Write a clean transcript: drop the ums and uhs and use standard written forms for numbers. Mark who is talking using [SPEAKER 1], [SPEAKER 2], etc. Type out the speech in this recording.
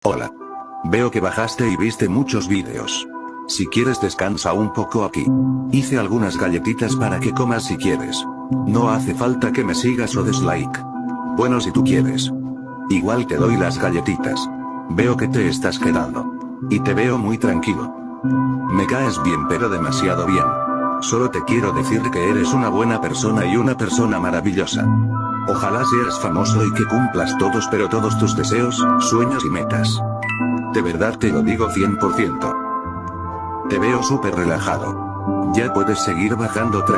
[SPEAKER 1] Hola. Veo que bajaste y viste muchos vídeos. Si quieres descansa un poco aquí. Hice algunas galletitas para que comas si quieres. No hace falta que me sigas o des like. Bueno, si tú quieres. Igual te doy las galletitas. Veo que te estás quedando. Y te veo muy tranquilo. Me caes bien, pero demasiado bien. Solo te quiero decir que eres una buena persona y una persona maravillosa. Ojalá seas famoso y que cumplas todos tus deseos, sueños y metas. De verdad te lo digo 100%. Te veo súper relajado. Ya puedes seguir bajando